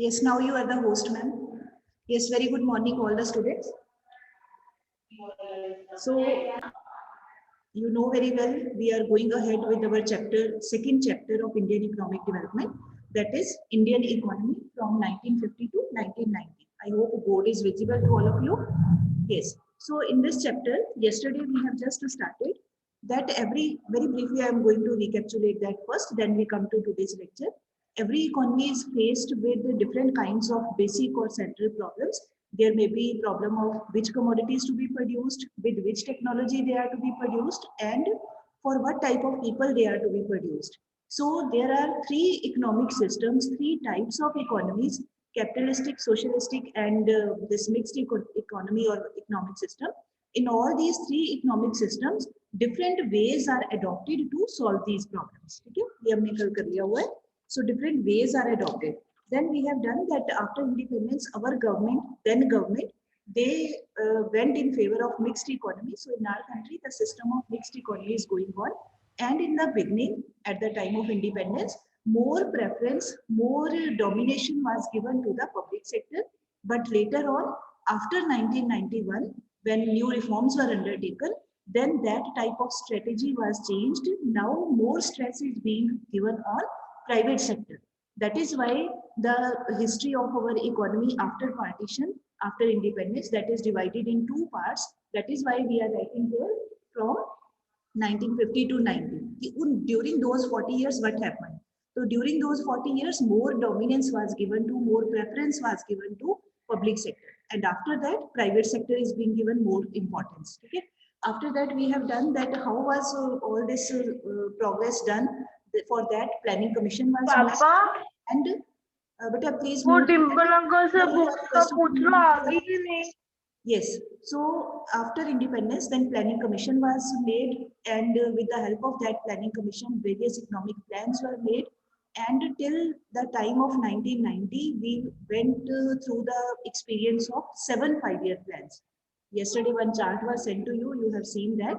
Yes, now you are the host, ma'am. Yes, very good morning, all the students. So, you know very well, we are going ahead with our second chapter of Indian economic development, that is Indian economy from 1950 to 1990. I hope board is visible to all of you. Yes. So, in this chapter, yesterday we have just started that very briefly I am going to recapitulate that first, then we come to today's lecture. Every economy is faced with different kinds of basic or central problems. There may be problem of which commodities to be produced, with which technology they are to be produced, and for what type of people they are to be produced. So there are three economic systems, three types of economies: capitalistic, socialistic, and this mixed economy or economic system. In all these three economic systems, different ways are adopted to solve these problems. Okay? ये हमने कल कर लिया हुआ है. So different ways are adopted. Then we have done that after independence, our government, they went in favor of mixed economy. So in our country, the system of mixed economy is going on. And in the beginning, at the time of independence, more preference, more domination was given to the public sector. But later on, after 1991, when new reforms were undertaken, then that type of strategy was changed. Now more stress is being given on private sector. That is why the history of our economy after partition, after independence, that is divided in two parts. That is why we are writing here from 1950 to 90. During those 40 years, what happened? So during those 40 years, more dominance was given to, more preference was given to public sector. And after that, private sector is being given more importance. Okay. After that, we have done that. How was all this progress done? For that, planning commission was पापा and please वो mute. Dimple uncle से books का पूछ लो आ गई कि नहीं. Yes. So after independence, then planning commission was made, and with the help of that planning commission, various economic plans were made. And till the time of 1990, we went through the experience of 7 5-year plans. Yesterday, one chart was sent to you. You have seen that.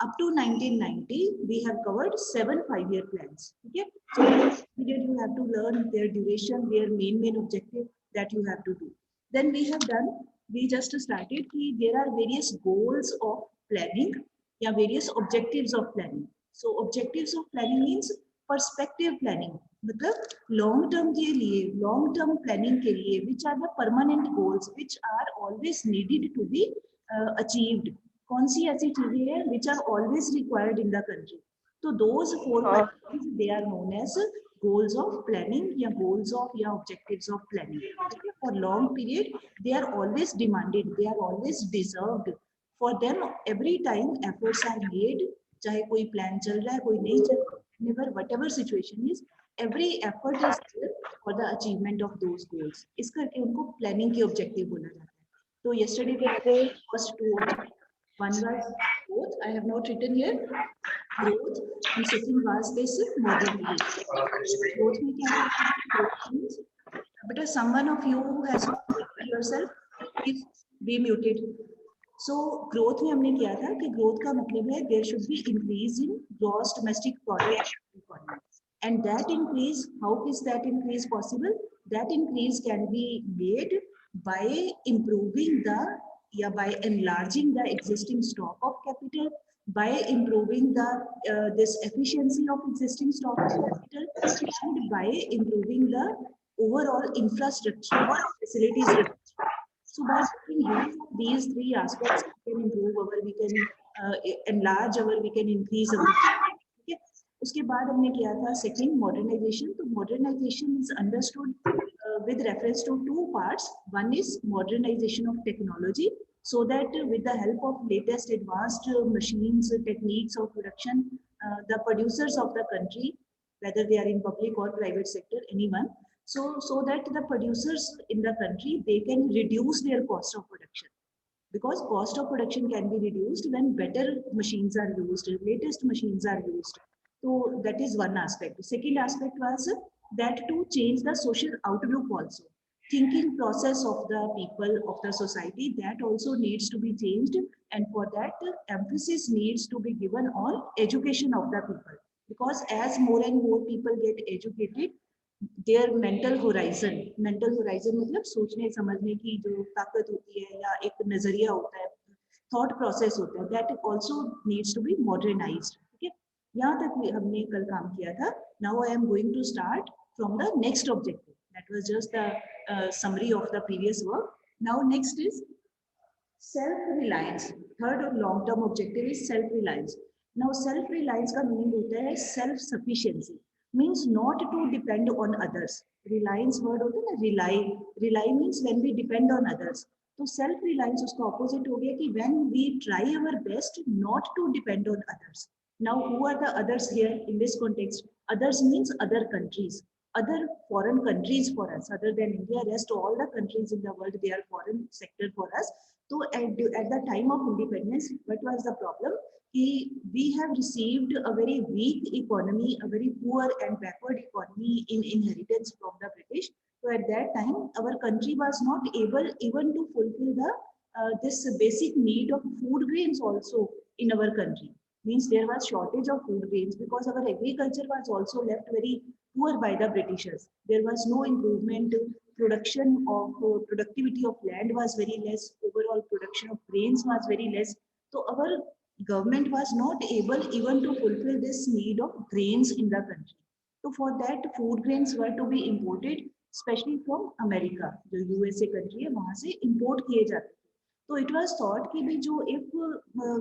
Up to 1990, we have covered 7 5-year plans. Okay. So in this period, you have to learn their duration, their main objective that you have to do. Then we have done. We just started. There are various goals of planning. Yeah, various objectives of planning. So objectives of planning means perspective planning. मतलब long term के लिए, long term planning के लिए, which are the permanent goals, which are always needed to be achieved. कौन सी ऐसी चीजें हैं which are always required in the country. So those 4 things, they are known as goals of planning या goals of या objectives of planning. Okay? For long period, they are always demanded, they are always deserved. For them, every time efforts are made, चाहे कोई plan चल रहा है, कोई नहीं चल रहा, whenever whatever situation is, every effort is there for the achievement of those goals. इस करके उनको planning के objective बोला जाता है. So yesterday we had first two objectives. One was growth. I have not written here growth, and second was this modernization. Growth में क्या है? Growth means, but someone of you who has yourself, please be muted. So growth में हमने किया था कि growth का मतलब है there should be increase in gross domestic product economy. And that increase, how is that increase possible? That increase can be made by improving by enlarging the existing stock of capital, by improving this efficiency of existing stock of capital, and by improving the overall infrastructure facilities. So by making use of these three aspects, we can improve we can enlarge we can increase our. Okay. उसके बाद हमने किया था second modernization. तो modernization is understood with reference to two parts. One is modernization of technology, so that with the help of latest advanced machines, techniques of production, the producers of the country, whether they are in public or private sector, anyone, so that the producers in the country, they can reduce their cost of production, because cost of production can be reduced when better machines are used, latest machines are used. So that is one aspect. The second aspect was that to change the social outlook also. Thinking process of the people, of the society, that also needs to be changed, and for that emphasis needs to be given on education of the people, because as more and more people get educated, their mental horizon मतलब सोचने समझने की जो ताकत होती है या एक नजरिया होता है, थॉट प्रोसेस होता है, that also needs to be modernised. ठीक है, यहाँ तक हमने कल काम किया था। Now I am going to start from the next objective, that was just the summary of the previous work. Now next is self-reliance. Third और long-term objective is self-reliance. Now, self-reliance का meaning होता है self-sufficiency. Means not to depend on others. Reliance word होता है ना, rely. Rely means when we depend on others. तो self-reliance उसका opposite हो गया कि when we try our best not to depend on others. Now, who are the others here in this context? Others means other countries. Other foreign countries for us, other than India, rest all the countries in the world, they are foreign sector for us. So at the time of independence, what was the problem? We have received a very weak economy, a very poor and backward economy in inheritance from the British. So at that time, our country was not able even to fulfill the this basic need of food grains also in our country. Means there was shortage of food grains because our agriculture was also left very poor by the Britishers. There was no improvement. Production of productivity of land was very less. Overall production of grains was very less. So our government was not able even to fulfill this need of grains in the country. So for that, food grains were to be imported, especially from America, जो USA country है, वहाँ से import किए जाते थे. So it was thought कि भी जो if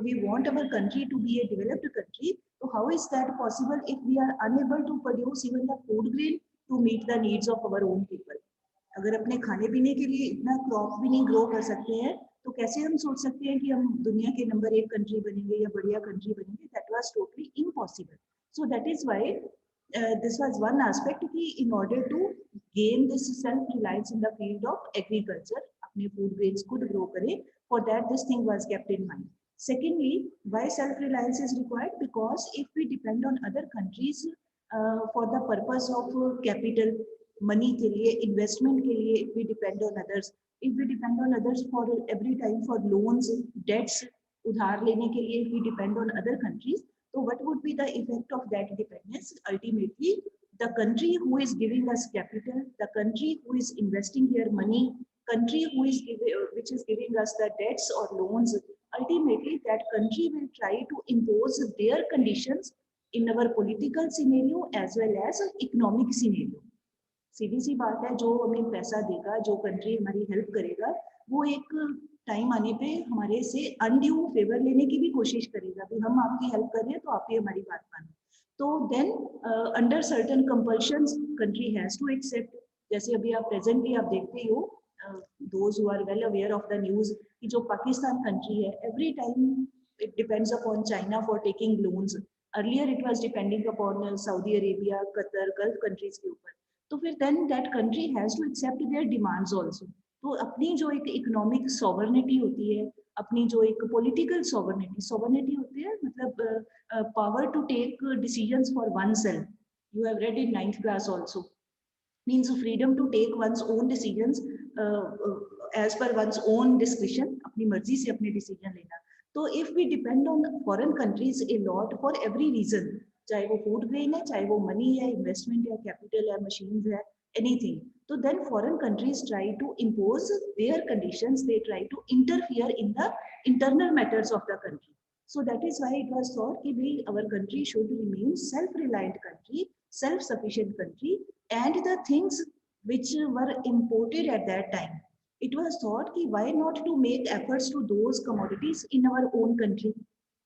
we want our country to be a developed country, so how is that possible if we are unable to produce even the food grain to meet the needs of our own people? अगर अपने खाने पीने के लिए इतना crop भी नहीं grow कर सकते हैं, तो कैसे हम सोच सकते हैं कि हम दुनिया के नंबर 1 कंट्री बनेंगे या बढ़िया कंट्री बनेंगे? That was totally impossible. So that is why this was one aspect कि in order to gain this self reliance in the field of agriculture, अपने food grains खुद grow करें, for that this thing was kept in mind. Secondly, why self reliance is required? Because if we depend on other countries for the purpose of capital, money के लिए, investment के लिए, if we depend on others, if we depend on others for every time for loans, debts, उधार लेने के लिए, if we depend on other countries, so what would be the effect of that dependence? Ultimately, the country who is giving us capital, the country who is investing their money, country who is which is giving us the debts or loans, ultimately that country will try to impose their conditions in our political scenario as well as economic scenario. सीधी सी बात है, जो हमें पैसा देगा, जो country हमारी help करेगा, वो एक टाइम आने पे हमारे से अनड्यू फेवर लेने की भी कोशिश करेगा कि हम आपकी हेल्प कर रहे हैं तो आप ही हमारी बात मानो. तो then under certain compulsions country has to accept. जैसे अभी आप प्रेजेंटली आप देखते ही हो, those who are well aware of the news, कि जो पाकिस्तान कंट्री है, every time it depends upon China for taking loans. Earlier it was depending upon Saudi Arabia, Qatar, Gulf countries के ऊपर. तो फिर then that country has to accept their demands also. तो अपनी जो एक इकोनॉमिक सॉवर्निटी होती है, अपनी जो एक पॉलिटिकल सॉवर्निटी होती है, मतलब power to take decisions for oneself. You have read in 9th class also. means freedom to take one's own decisions as per one's own discretion, अपनी मर्जी से अपने decision लेना. तो if we depend on foreign countries a lot for every reason, चाहे वो food grain है, चाहे वो money है, investment है, capital है, machines है, anything, so then foreign countries try to impose their conditions, they try to interfere in the internal matters of the country. So that is why it was thought कि we, our country should remain self-reliant country, self-sufficient country, and the things which were imported at that time, it was thought कि why not to make efforts to those commodities in our own country.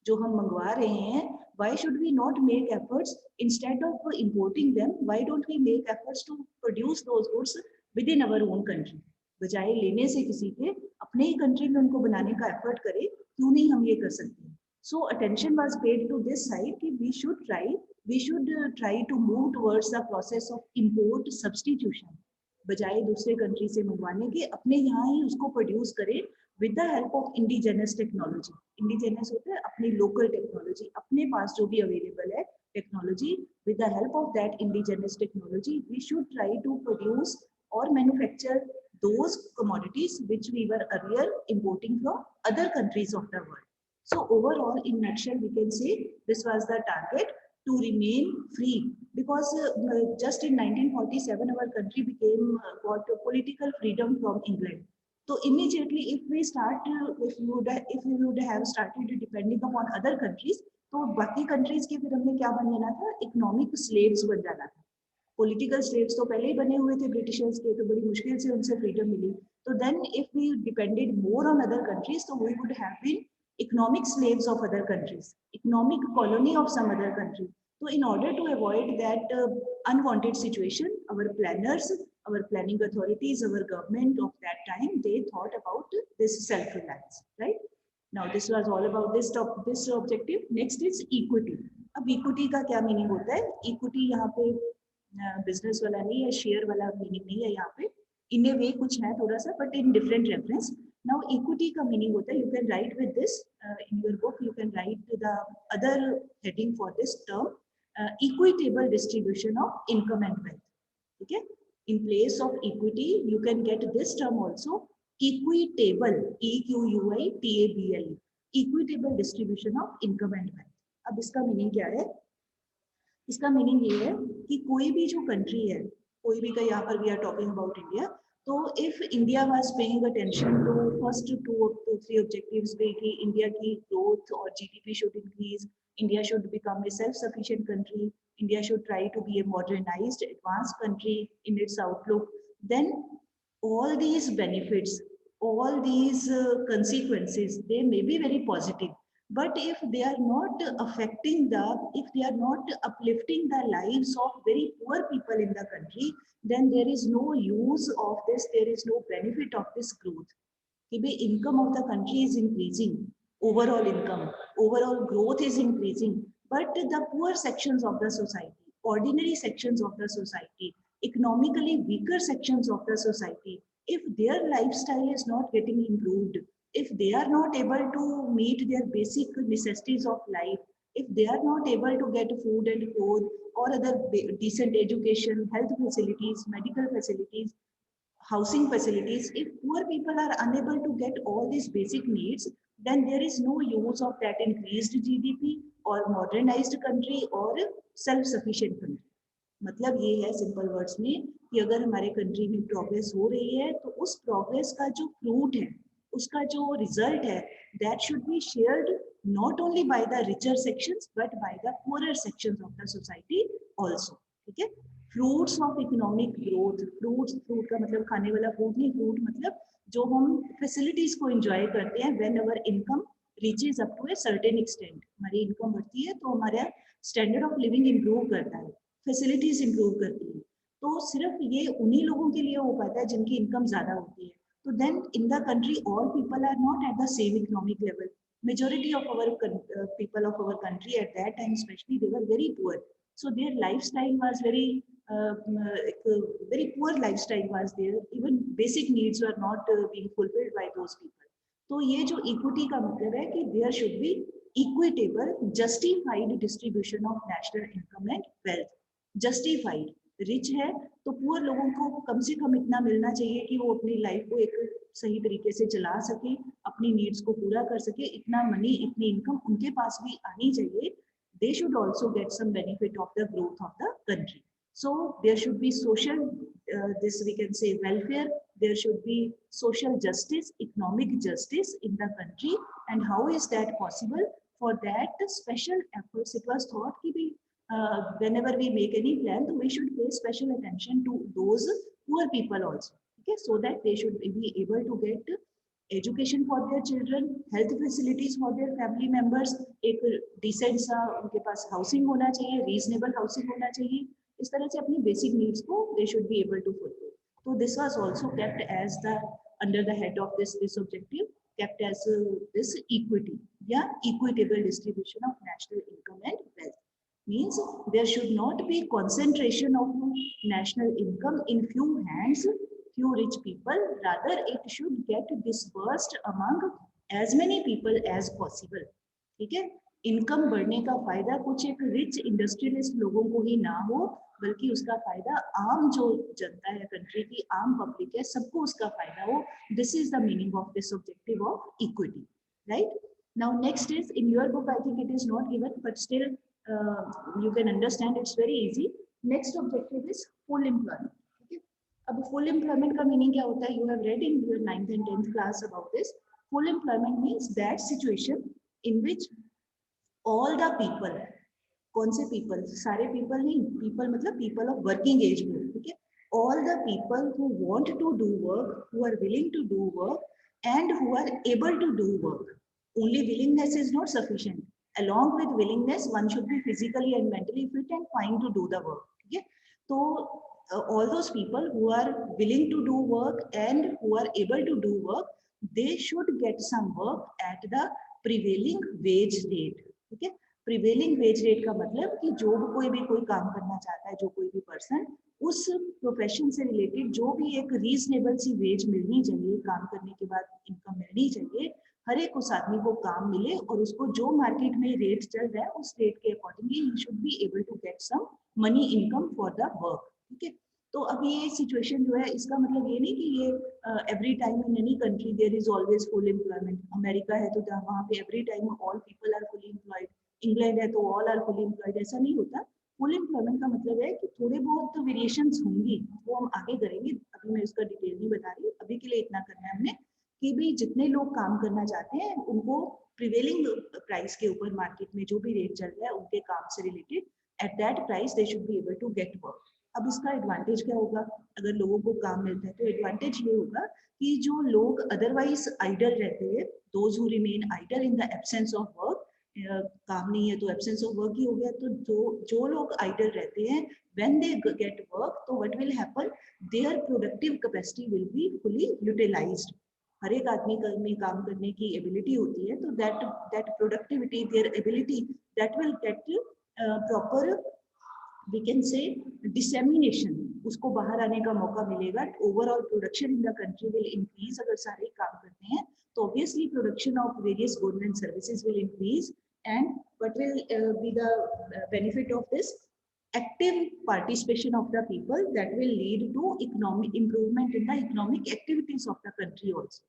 जो हम मंगवा रहे हैं, why should we not make efforts instead of importing them? Why don't we make efforts to produce those goods within our own country? बजाय लेने से किसी के, अपने ही कंट्री में उनको बनाने का एफर्ट करें, क्यों नहीं हम ये कर सकते हैं? So attention was paid to this side कि we should try to move towards the process of import substitution. बजाय दूसरे कंट्री से मंगवाने के, अपने यहाँ ही उसको प्रोड्यूस करें with the help of indigenous technology. Indigenous होता है अपनी local technology, अपने पास जो भी available है technology. With the help of that indigenous technology, we should try to produce or manufacture those commodities which we were earlier importing from other countries of the world. So overall, in nutshell, we can say this was the target. to remain free, because just in 1947 our country became got political freedom from England. So immediately if we start if we would have started depending upon other countries, तो बाकी countries के फिर हमने क्या बन जाना था, economic slaves बन जाना था. पॉलिटिकल स्लेव्स तो पहले ही बने हुए थे ब्रिटिशर्स के, तो बड़ी मुश्किल से उनसे फ्रीडम मिली. तो then if we depended more on other countries, तो we would have been economic slaves of other countries, economic colony of some other country. So in order to avoid that unwanted situation, our planners, our planning authorities, our government of that time, they thought about this self-reliance, right? Now this was all about this objective. Next is equity. अब equity का क्या meaning होता है? equity यहाँ पे business वाला नहीं है, शेयर वाला मीनिंग नहीं है यहाँ पे. इन ए वे कुछ है थोड़ा सा, but in different reference. Now equity का मीनिंग होता है, you can write with this in your book, you can write the other heading for this term, equitable distribution of income and wealth. ठीक है, in place of equity you can get this term also, equitable, EQUITABLE, equitable distribution of income and wealth. अब इसका meaning क्या है? इसका meaning ये है कि कोई भी जो कंट्री है, कोई भी का, यहाँ पर we are talking about India, तो if India was paying attention to first 2 or 3 objectives पे कि इंडिया की ग्रोथ और GDP should increase, India should become a self sufficient country, India should try to be a modernised advanced country in its outlook, then all these benefits, all these consequences, they may be very positive. But if they are not affecting if they are not uplifting the lives of very poor people in the country, then there is no use of this, there is no benefit of this growth. The income of the country is increasing, overall growth is increasing, but the poor sections of the society, ordinary sections of the society, economically weaker sections of the society, if their lifestyle is not getting improved, if they are not able to meet their basic necessities of life, if they are not able to get food and clothes or other decent education, health facilities, medical facilities, housing facilities, if poor people are unable to get all these basic needs, then there is no use of that increased GDP or modernized country or self-sufficient country. मतलब ये है simple words में कि अगर हमारे country में progress हो रही है, तो उस प्रोग्रेस का जो फ्रूट है, उसका जो रिजल्ट है, that should be shared not only by the richer sections but by the poorer sections of the society also. ठीक है, fruits of economic growth, fruit का मतलब खाने वाला फ्रूट नहीं, फ्रूट मतलब जो हम फैसिलिटीज को एंजॉय करते हैं when our income reaches up to a certain extent. हमारी इनकम बढ़ती है तो हमारा स्टैंडर्ड ऑफ लिविंग इंप्रूव करता है, फैसिलिटीज इंप्रूव करती है. तो सिर्फ ये उन्हीं लोगों के लिए हो पाता है जिनकी इनकम ज्यादा होती है. तो then in the country all people are not at the same economic level. Majority of our people of our country at that time especially, they were very poor, so their lifestyle was very poor lifestyle was there, even basic needs were not being fulfilled by those people. तो ये जो equity का मतलब है कि there should be equitable justified distribution of national income and wealth. Justified, rich है तो poor लोगों को कम से कम इतना मिलना चाहिए कि वो अपनी लाइफ को एक सही तरीके से चला सके, अपनी नीड्स को पूरा कर सके, इतना मनी, इतनी इनकम उनके पास भी आनी चाहिए. They should also get some benefit of the growth of the country. So there should be social, this we can say welfare, there should be social justice, economic justice in the country. And how is that possible? For that special efforts it was thought कि भी whenever we make any plan, we should pay special attention to those poor people also. Okay, so that they should be able to get education for their children, health facilities for their family members, एक decent सा उनके पास housing होना चाहिए, reasonable housing होना चाहिए. इस तरह से अपनी basic needs को they should be able to fulfill. So this was also kept as the under the head of this objective, kept as this equity, yeah, equitable distribution of national income and wealth. Means there should not be concentration of national income in few hands, few rich people, rather it should get dispersed among as many people as possible. ठीक है, income बढ़ने का फायदा कुछ एक rich industrialist लोगों को ही ना हो, बल्कि उसका फायदा आम जो जनता है, कंट्री की आम पब्लिक है, सबको उसका फायदा हो. This is the meaning of this objective of equity, right? Now next is in your book, I think it is not given, but still You can understand it's very easy. Next objective is full employment. Okay. अब full employment का meaning क्या होता है? You have read in your 9th and 10th class about this. Full employment means that situation in which all the people, कौन से people? सारे people नहीं, people मतलब people of working age group. ठीक है? All the people who want to do work, who are willing to do work, and who are able to do work. Only willingness is not sufficient. Along with willingness, one should be physically and mentally fit and fine to do the work. Okay? So all those people who are willing to do work and who are able to do work, they should get some work at the prevailing wage rate. Okay? Prevailing wage rate का मतलब कि जो कोई भी कोई काम करना चाहता है, जो कोई भी पर्सन उस प्रोफेशन से रिलेटेड जो भी एक रीजनेबल सी वेज मिलनी चाहिए, काम करने के बाद इनकम मिलनी चाहिए, हर एक उस आदमी को काम मिले और उसको जो मार्केट में रेट चल रहा है उस रेट के अकॉर्डिंगली ही should be able to get some money income for the work. ठीक है. तो अब ये सिचुएशन जो है, इसका मतलब ये नहीं कि ये every time in any country there is always full employment. America है तो वहाँ पे every time all people are fully employed. England है तो ऑल आर फुली एम्प्लॉयड. ऐसा नहीं होता. फुल एम्प्लॉयमेंट का मतलब है कि थोड़े बहुत वेरिएशंस होंगी, वो हम आगे करेंगे. अभी मैं इसका डिटेल नहीं बता रही. अभी के लिए इतना करना है हमने कि भी जितने लोग काम करना चाहते हैं उनको प्रिवेलिंग प्राइस के ऊपर मार्केट में जो भी रेट चल रहा है उनके काम से related at that price they should be able to get work. अब इसका एडवांटेज क्या होगा अगर लोगों को काम मिलता है? तो एडवांटेज ये होगा कि जो लोग अदरवाइज आइडल रहते हैं, those who remain idle in the absence of work, काम नहीं है तो एब्सेंस ऑफ वर्क ही हो गया, तो जो लोग आइडल रहते हैं व्हेन दे गेट वर्क, तो what will happen, their productive capacity will be fully utilised. हर एक आदमी में काम करने की एबिलिटी होती है, तो that productivity, their ability, that will get proper we can say dissemination, उसको बाहर आने का मौका मिलेगा. Overall production in the country will increase. अगर सारे काम करते हैं तो obviously production of various government services will increase. And what will be the benefit of this? active participation of the people that will lead to economic improvement in the economic activities of the country also.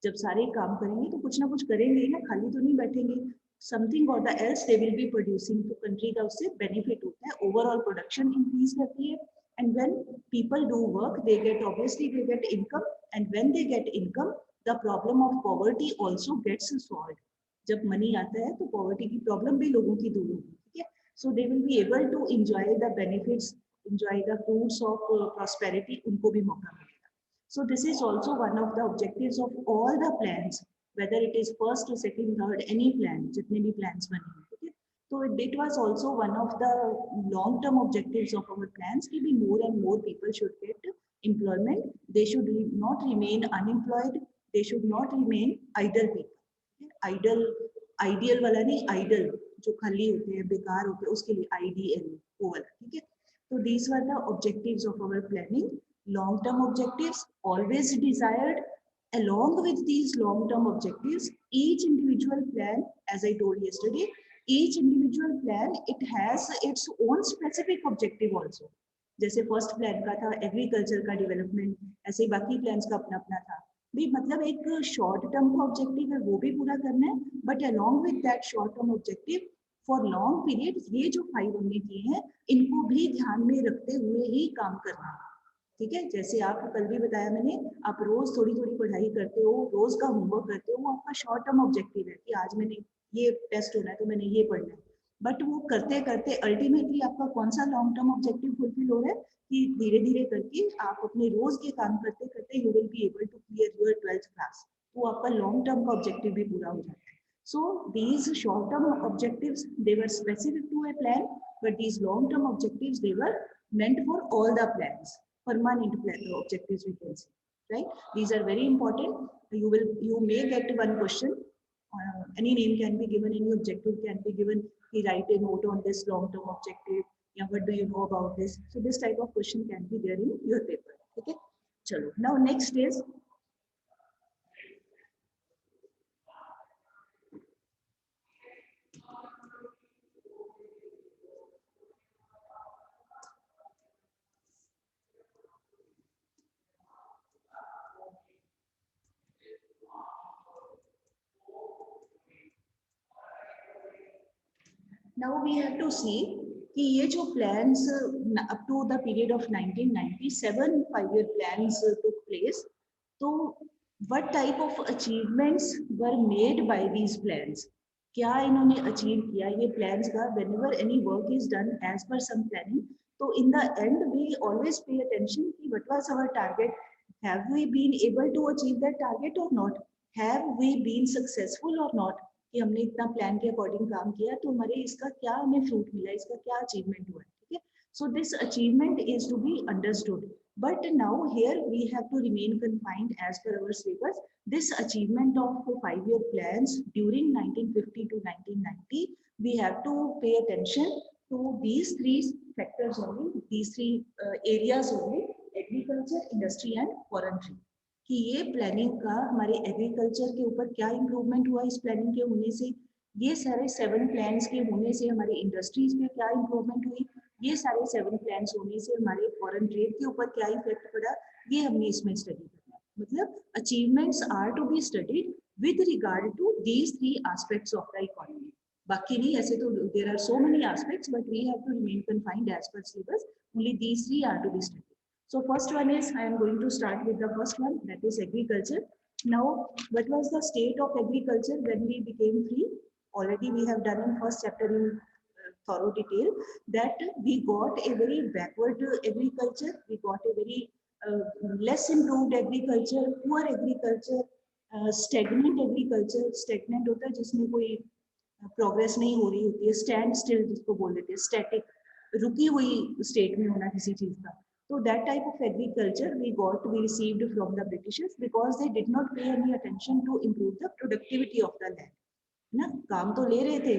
जब सारे काम करेंगे तो कुछ ना कुछ करेंगे ना, खाली तो नहीं बैठेंगे. समथिंग और the else they will be producing, तो कंट्री का उससे बेनिफिट होता है. ओवरऑल प्रोडक्शन इंक्रीज करती है. And when people do work they get, obviously they get income. And when they get income the problem of poverty also gets solved. जब money आता है तो पॉवर्टी की प्रॉब्लम भी लोगों की दूर होगी. ठीक है. So they will be able to enjoy the benefits, enjoy the fruits of prosperity. उनको भी मौका मिलेगा. So this is also one of the objectives of all the plans, whether it is first, second, third, any plan, जितने भी plans बने हैं. Okay? So it was also one of the long-term objectives of our plans कि भी more and more people should get employment. They should not remain unemployed. They should not remain idle people. Idle, ideal वाला नहीं, idle जो खाली होते हैं, बेकार होते हैं, उसके लिए IDL वो वाला. ठीक है. तो these were the objectives of our planning. Long term objectives always desired. Along with these long term objectives, each individual plan, as I told yesterday, each individual plan, it has its own specific objective also. जैसे first plan का था agriculture का development, ऐसे ही बाकी plans का अपना अपना था भी. मतलब एक शॉर्ट टर्म का ऑब्जेक्टिव है वो भी पूरा करना है, but along with that short term objective for long period, ये जो 5 हमने किए हैं इनको भी ध्यान में रखते हुए ही काम करना है. ठीक है. जैसे आपको कल भी बताया मैंने, आप रोज थोड़ी थोड़ी पढ़ाई करते हो, रोज का होमवर्क करते हो, वो आपका शॉर्ट टर्म ऑब्जेक्टिव है कि आज मैंने ये टेस्ट होना है तो मैंने ये पढ़ना है. बट वो करते करते अल्टीमेटली आपका कौन सा लॉन्ग टर्म ऑब्जेक्टिव फुलफिल हो रहा है कि धीरे धीरे करके आप अपने रोज के काम करते करते you will be able to clear your 12th class. तो आपका लॉन्ग टर्म का ऑब्जेक्टिव भी पूरा हो जाता है. So these short-term objectives, they were specific to a plan, but these long-term objectives, they were meant for all the plans, permanent plan objectives we can say, right? These are very important. You may get one question. Any name can be given, any objective can be given. You write a note on this long-term objective. Yeah, what do you know about this? So this type of question can be there in your paper. Okay. Chalo. Now next is Now we have to see कि ये जो plans up to the period of 1997 5-year plans took place. तो what type of achievements were made by these plans? क्या इन्होंने achieve किया ये plans का? whenever any work is done as per some planning, so in the end we always pay attention कि what was our target, have we been able to achieve that target or not, have we been successful or not, कि हमने इतना plan के according काम किया तो हमारे इसका क्या हमें फ्रूट मिला, इसका क्या अचीवमेंट हुआ है, ठीक है. So this achievement is to be understood, but now here we have to remain confined as per our syllabus. This achievement of 5-year plans during 1950 to 1990, we have to pay attention to these three factors only, these three areas only: agriculture, industry and forestry. कि ये planning का हमारे agriculture के ऊपर क्या improvement हुआ इस planning के होने से, ये सारे 7 प्लान्स के होने से हमारी इंडस्ट्रीज में क्या इम्प्रूवमेंट हुई, ये सारे 7 प्लान्स होने से हमारे फॉरेन ट्रेड के ऊपर क्या इफेक्ट पड़ा, ये हमने इसमें स्टडी करना है. मतलब achievements are to be studied with regard to these 3 aspects of the economy. बाकी नहीं, ऐसे तो there are so many aspects but we have to remain confined as per syllabus. Only these 3 are to be studied. So first one is, I am going to start with the first one, that is agriculture. Now, what was the state of agriculture when we became free? Already we have done in first chapter in thorough detail that we got a very backward agriculture, we got a very less improved agriculture, poor agriculture, stagnant agriculture. Stagnant होता है जिसमें कोई progress नहीं हो रही होती है, stand still जिसको बोल देते हैं, स्टैटिक, रुकी हुई स्टेट में होना किसी चीज का. So that type of agriculture we received from the Britishers because they did not pay any attention to improve the productivity of the land. ना काम तो ले रहे थे,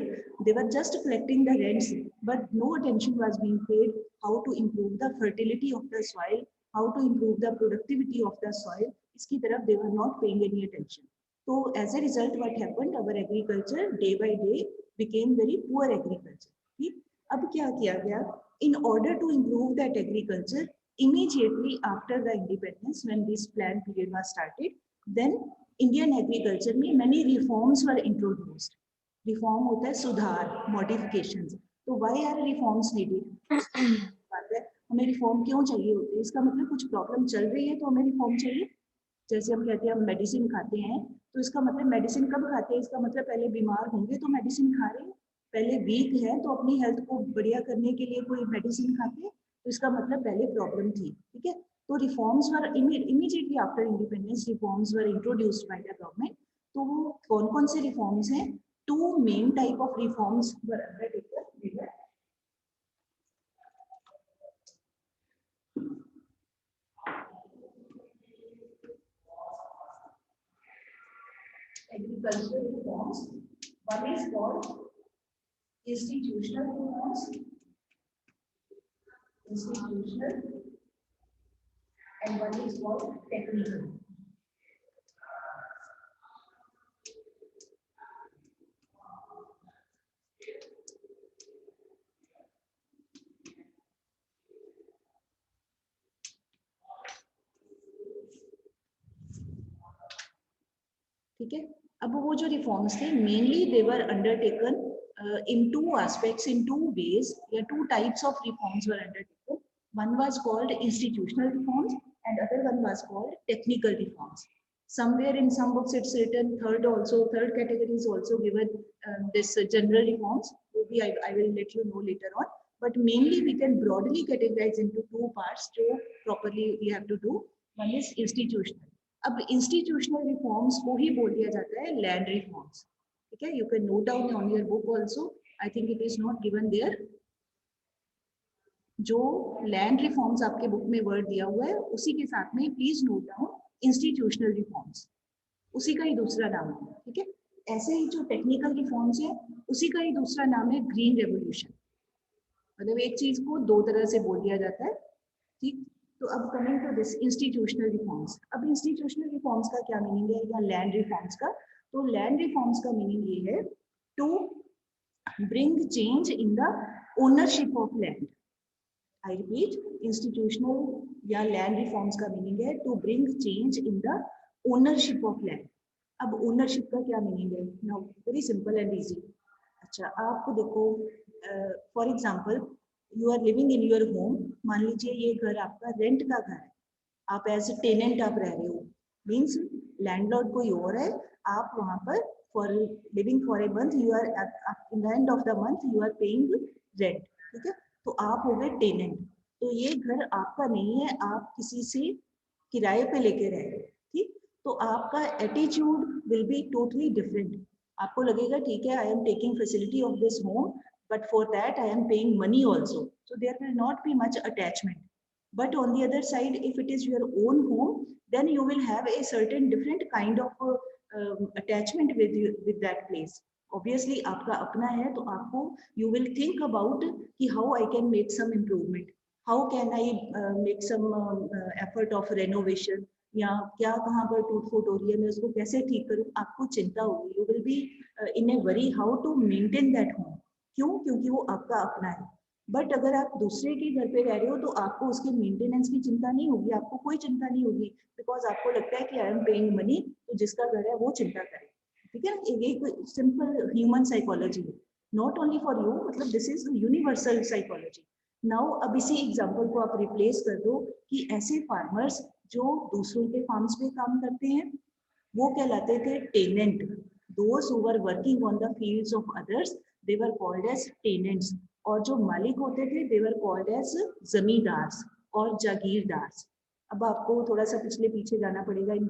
they were just collecting the rents, but no attention was being paid how to improve the fertility of the soil, how to improve the productivity of the soil. इसकी तरफ they were not paying any attention. So as a result, what happened? Our agriculture day by day became very poor agriculture. ठीक, अब क्या किया गया? In order to improve that agriculture, immediately after the independence, when this plan period was started, then Indian agriculture में many reforms were introduced. Reform होता है सुधार, modifications. तो why are reforms needed? बात है, हमें रिफॉर्म क्यों चाहिए होते हैं? इसका मतलब कुछ प्रॉब्लम चल रही है तो हमें रिफॉर्म चाहिए. जैसे हम कहते हैं हम मेडिसिन खाते हैं, तो इसका मतलब मेडिसिन कब खाते हैं? इसका मतलब पहले बीमार होंगे तो मेडिसिन खा रहे हैं, पहले वीक है तो अपनी हेल्थ को बढ़िया करने के लिए कोई मेडिसिन खाते हैं, तो इसका मतलब पहले प्रॉब्लम थी. ठीक है, तो reforms were immediately after independence reforms were introduced by the government. तो वो कौन कौन से रिफॉर्म्स हैं? 2 main type of reforms were undertaken. Agricultural reforms. One is called institutional reforms, institutional, and one is called technical. ठीक है, अब वो जो रिफॉर्म्स थे mainly they were undertaken in 2 aspects, in 2 ways. Yeah, 2 types of reforms were undertaken. One was called institutional reforms and other one was called technical reforms. Somewhere in some books it's written third category is also given, this general reforms. Maybe I will let you know later on. But mainly we can broadly categorize into 2 parts. So properly we have to do. One is institutional. अब institutional reforms को ही बोल दिया जाता है land reforms. ठीक है, you can note down on your book also. I think it is not given there. जो land reforms आपके बुक में वर्ड दिया हुआ है उसी के साथ में please note down institutional reforms. उसी का ही दूसरा नाम है. ठीक है, ऐसे ही जो टेक्निकल रिफॉर्म्स है उसी का ही दूसरा नाम है ग्रीन रेवोल्यूशन. मतलब एक चीज को 2 तरह से बोल दिया जाता है. ठीक, तो अब coming to this institutional reforms. अब इंस्टीट्यूशनल रिफॉर्म्स का क्या मीनिंग है या लैंड रिफॉर्म्स का? तो लैंड रिफॉर्म्स का मीनिंग ये है to bring change in the ownership of land. I repeat, institutional या लैंड रिफॉर्म्स का मीनिंग है to bring change in the ownership of land. अब ओनरशिप का क्या मीनिंग है? Now very simple and easy. अच्छा, आपको देखो for example you are living in your home, मान लीजिए ये घर आपका रेंट का घर है, आप एज ए टेनेंट आप रह रहे हो, मीन्स लैंडलॉर्ड कोई और है, आप वहां पर for living for a month you are in the end of the month you are paying rent, ठीक है, तो आप हो गए टेनेंट। तो ये घर आपका नहीं है, आप किसी से किराए पे लेके रह रहे हो, ठीक, तो आपका attitude will be totally different. आपको लगेगा ठीक है, I am taking facility of this home, but for that I am paying money also, so there will not be much attachment. But on the other side, if it is your own home, then you will have a certain different kind of attachment with that place. Obviously आपका अपना है, तो आपको you will think about कि how I can make some improvement, how can I make some effort of renovation, या क्या कहाँ पर टूट फूट हो रही है, मैं उसको कैसे ठीक करूँ, आपको चिंता होगी, you will be in a worry how to maintain that home. क्यों? क्योंकि वो आपका अपना है। बट अगर आप दूसरे के घर पे रह रहे हो तो आपको उसके मेंटेनेंस की चिंता नहीं होगी, आपको कोई चिंता नहीं होगी, बिकॉज आपको लगता है कि आई एम पेइंग मनी, तो जिसका घर है वो चिंता करे, ठीक है। ये कोई सिंपल ह्यूमन साइकोलॉजी है, नॉट ओनली फॉर यू, मतलब this is universal psychology. Now अब इसी एग्जाम्पल को आप रिप्लेस कर दो कि ऐसे फार्मर्स जो दूसरों के फार्म्स पे काम करते हैं वो कहलाते थे tenant. Those who were working on the fields of others they were called as tenants, और जो मालिक होते थे they were called as zamindars और जागीरदार्स। अब आपको थोड़ा सा पिछले पीछे जाना पड़ेगा इन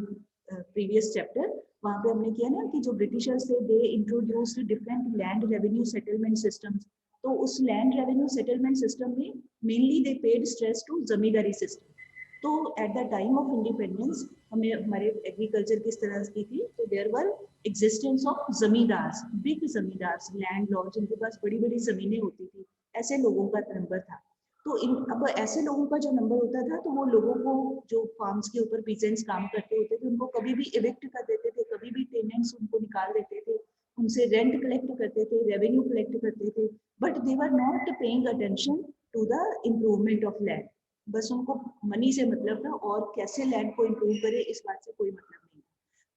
प्रीवियस चैप्टर, वहां पे हमने किया ना कि जो ब्रिटिशर्स थे they introduced different land revenue settlement systems, तो उस लैंड रेवेन्यू सेटलमेंट सिस्टम में mainly they paid stress to zamindari system. तो at the time of independence हमें हमारे एग्रीकल्चर किस तरह की थी, तो there were existence of zamindars, big zamindars, landlord, जिनके पास बड़ी बड़ी जमीनें होती थी, ऐसे लोगों का नंबर था। तो अब ऐसे लोगों का जो नंबर होता था, तो वो लोगों को जो फार्म्स के ऊपर पीजेंट्स काम करते होते थे उनको कभी भी इविक्ट कर देते थे, कभी भी टेनेंट्स उनको निकाल देते थे, उनसे रेंट कलेक्ट करते थे, रेवेन्यू कलेक्ट करते थे, but they were not paying attention to the improvement of land. बस उनको मनी से मतलब था, और कैसे लैंड को इम्प्रूव करे इस बात से कोई मतलब नहीं।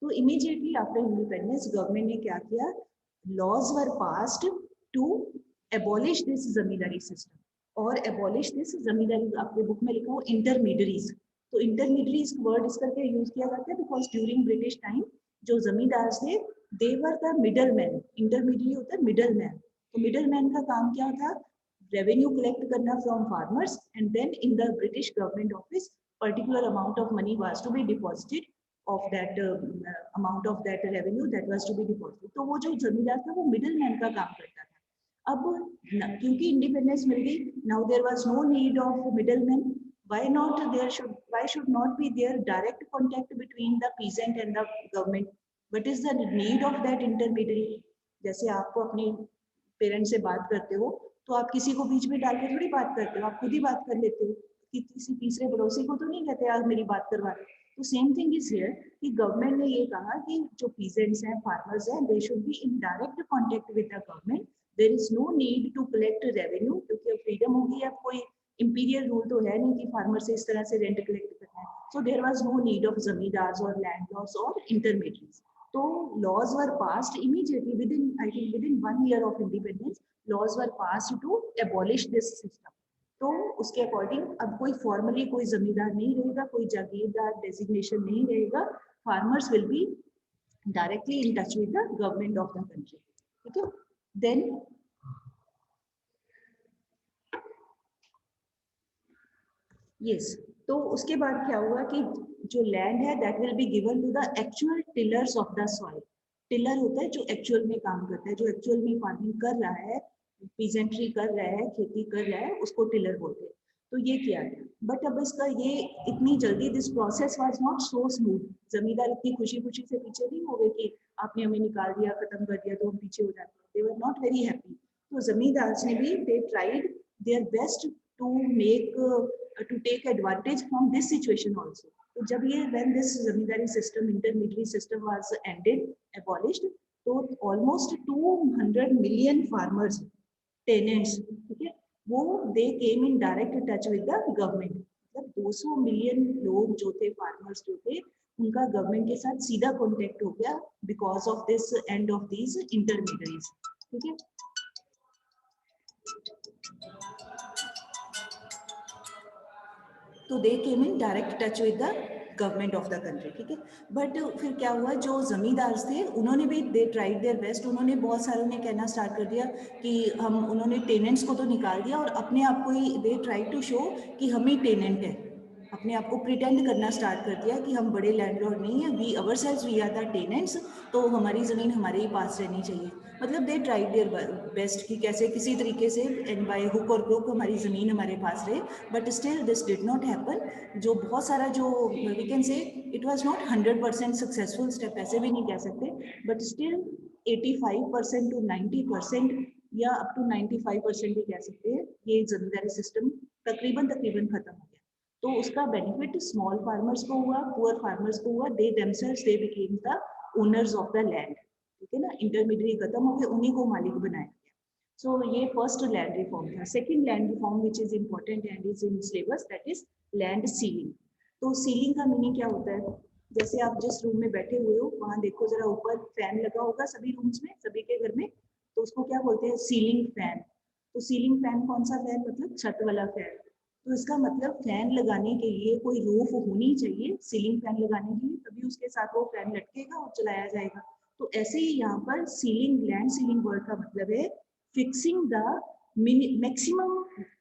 तो इमीडिएटली आफ्टर इंडिपेंडेंस गवर्नमेंट ने क्या किया, laws were passed to abolish this zamindari system, और एबॉलिश दिस जमींदारी, आपके बुक में लिखा हो इंटरमीडियरीज। तो इंटरमीडियरीज वर्ड इस करके यूज किया जाता है बिकॉज ड्यूरिंग ब्रिटिश टाइम जो जमींदार थे they were the middleman. Intermediary होता है मिडल मैन, तो मिडल मैन का काम क्या था, रेवेन्यू कलेक्ट करना from farmers, and then in the British government office particular amount of money was to be deposited of that amount of that revenue that was to be deposited। तो वो जो जमींदार था वो मिडल मैन का काम करता था। अब क्योंकि इंडिपेंडेंस मिल गई, now there was no need of middle man, why should not be there direct contact between the peasant and the government, what is the need of that intermediary। जैसे आपको अपने पेरेंट्स से बात करते हो तो आप किसी को बीच में डाल के थोड़ी बात करते हो, आप खुद ही बात कर लेते हो, कि किसी तीसरे पड़ोसी को तो नहीं कहते यार मेरी बात करवा दो। तो सेम थिंग इज हियर कि गवर्नमेंट ने ये कहा कि जो पीजेंट्स हैं, फार्मर्स हैं, they should be in direct contact with the government, there is no need to collect revenue, क्योंकि अब फ्रीडम होगी, अब कोई इंपीरियल रूल तो है नहीं कि फार्मर से इस तरह से रेंट कलेक्ट करना है। So there was no need of zamindars और लैंडलॉर्ड्स और इंटरमीडियरीज। तो laws were passed immediately within, I think within 1 year of independence, laws were passed to abolish this system. तो उसके अकॉर्डिंग अब कोई फॉर्मली कोई जमींदार नहीं रहेगा, कोई जागीरदार डेजिग्नेशन नहीं रहेगा, farmers will be directly in touch with the government of the country, ठीक है। देन यस, तो उसके बाद क्या हुआ कि जो लैंड है that will be given to the actual tillers of the soil. Tiller होता है जो एक्चुअल में काम करता है, जो एक्चुअल में फार्मिंग कर रहा है, पीजेंट्री कर रहा है, खेती कर रहा है, उसको टिलर बोलते हैं। तो ये किया गया, बट अब इसका ये इतनी जल्दी this process was not so smooth. जमींदार इतनी खुशी खुशी से पीछे नहीं हो गए कि आपने हमें निकाल दिया, खत्म कर दिया तो हम पीछे हो जाते हैं, they were not very happy. तो जमींदार ने भी they tried their best to make to take advantage from this situation also। तो जब ये when this zamindari system, intermediary system was ended, abolished, तो almost 200 million farmers, tenants, ठीक है, वो they came in direct touch with the government। मतलब 200 million लोग जो थे, फार्मर्स जो थे, उनका गवर्नमेंट के साथ सीधा कॉन्टेक्ट हो गया because of this and of these intermediaries, ठीक है। तो they came in direct touch with the government of the country, ठीक है। बट फिर क्या हुआ, जो जमींदार थे उन्होंने भी दे ट्राइड देयर बेस्ट, उन्होंने बहुत सारों ने कहना स्टार्ट कर दिया कि हम, उन्होंने टेनेंट्स को तो निकाल दिया और अपने आप को ही दे ट्राई टू शो कि हम ही टेनेंट है, अपने आप को प्रिटेंड करना स्टार्ट कर दिया कि हम बड़े लैंडलॉर्ड नहीं है, we ourselves we are the tenants, तो हमारी ज़मीन हमारे ही पास रहनी चाहिए। मतलब दे ट्राइड देयर बेस्ट कि कैसे किसी तरीके से एंड बाय हुक और क्रुक हमारी ज़मीन हमारे पास रहे, but still this did not happen. जो बहुत सारा जो we can say it was not 100% successful step, ऐसे भी नहीं कह सकते, बट स्टिल 85% टू 90% या अप टू 95% भी कह सकते हैं, ये जमींदारी सिस्टम तकरीबन खत्म हो गया। तो उसका बेनिफिट स्मॉल फार्मर्स को हुआ, पुअर फार्मर्स को हुआ, they themselves they became the owners of the land, ठीक है ना, इंटरमीडिएट खत्म हो गए, उन्हीं को मालिक बनाया गया। सो ये फर्स्ट लैंड रिफॉर्म था। Second land reform which is important and is in syllabus, that is land ceiling. तो सीलिंग का मीनिंग क्या होता है, जैसे आप जिस रूम में बैठे हुए हो वहां देखो जरा, ऊपर फैन लगा होगा सभी रूम्स में, सभी के घर में, तो उसको क्या बोलते हैं, सीलिंग फैन। तो सीलिंग फैन कौन सा फैन, मतलब छत वाला फैन। तो इसका मतलब फैन लगाने के लिए कोई रूफ होनी चाहिए, सीलिंग फैन लगाने के लिए, तभी उसके साथ वो फैन लटकेगा और चलाया जाएगा। तो ऐसे ही यहाँ पर सीलिंग, लैंड सीलिंग वर्ड का मतलब है fixing the maximum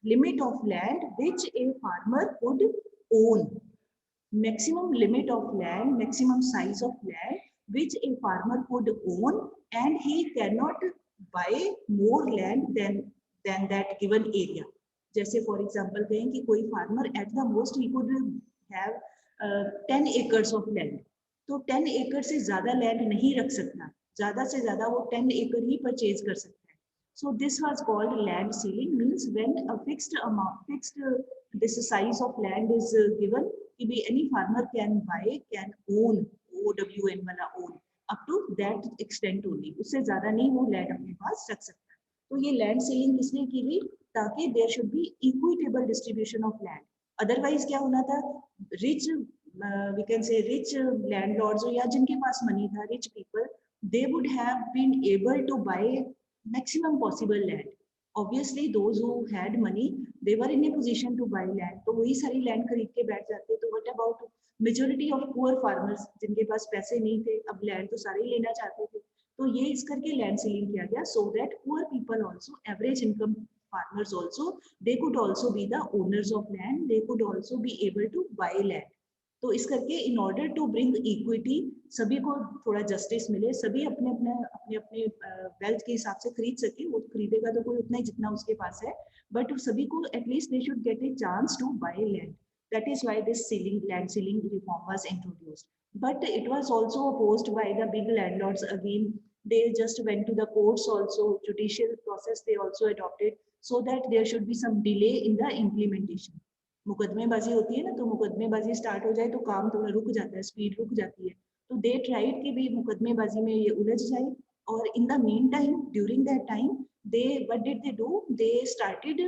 limit of land which a farmer could own. Maximum limit of land, maximum size of land which a farmer could own, and he cannot buy more land than that given area. जैसे for example कहें कि कोई farmer at the most he could have 10 acres of land, तो 10 एकड़ से ज्यादा land नहीं रख सकता, ज्यादा से ज्यादा वो 10 एकड़ ही परचेज कर सकता है। So this was called land ceiling, means when a fixed amount, this size of land is given, any farmer can buy, can own, OWN वाला own, up to that extent only, उससे ज्यादा नहीं वो land अपने पास रख सकता। तो ये लैंड सीलिंग किसने की हुई, ताकि there should be equitable distribution of land. Otherwise क्या होना था, rich we can say rich landlords या जिनके पास मनी था, rich people, they would have been able to buy maximum possible land. Obviously those who had money, they were in a position to buy land, तो वही सारी land खरीद के बैठ जाते। तो what about majority of poor farmers, जिनके पास पैसे नहीं थे, अब लैंड तो सारे ही लेना चाहते थे, तो ये इस करके लैंड सीलिंग किया गया, so that poor people also, average income farmers also, they could also be the owners of land, they could also be able to buy land। तो इस करके in order to bring equity, सभी को थोड़ा justice मिले, सभी अपने अपने वेल्थ के हिसाब से खरीद सके, वो खरीदेगा तो कोई उतना ही जितना उसके पास है, बट सभी को at least they should get a chance to buy land. That is why this ceiling, land ceiling reform was introduced, but it was also opposed by the big landlords again, they just went to the courts also, judicial process they also adopted, so that there should be some delay in the implementation। मुकदमेबाजी होती है ना, तो मुकदमेबाजी start हो जाए तो काम थोड़ा रुक जाता है, स्पीड रुक जाती है, तो दे ट्राइड कि भी मुकदमेबाजी में ये उलझ जाए, और in the mean time, during that time, they what did they do, they started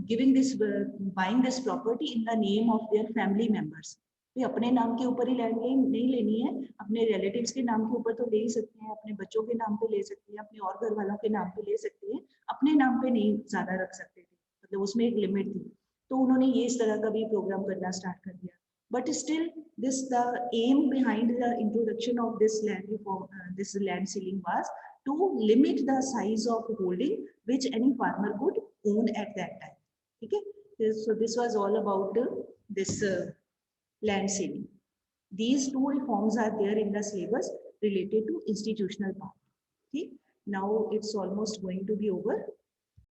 giving this, buying this property in the name of their family members. तो अपने नाम के ऊपर ही लैंड नहीं लेनी है, अपने रिलेटिव्स के नाम के ऊपर तो ले ही सकते हैं, अपने बच्चों के नाम पे ले सकते हैं, अपने और घर वालों के नाम पे ले सकते हैं, अपने नाम पे नहीं ज्यादा रख सकते थे, मतलब उसमें एक लिमिट थी। तो उन्होंने ये इस तरह का भी प्रोग्राम करना स्टार्ट कर दिया, but still this the aim behind the introduction of this land reform, this land ceiling was to limit the size of holding which any farmer could own at that time, ठीक है। So this was all about this land ceiling. These two reforms are there in the syllabus related to institutional part. Okay? Now it's almost going to be over.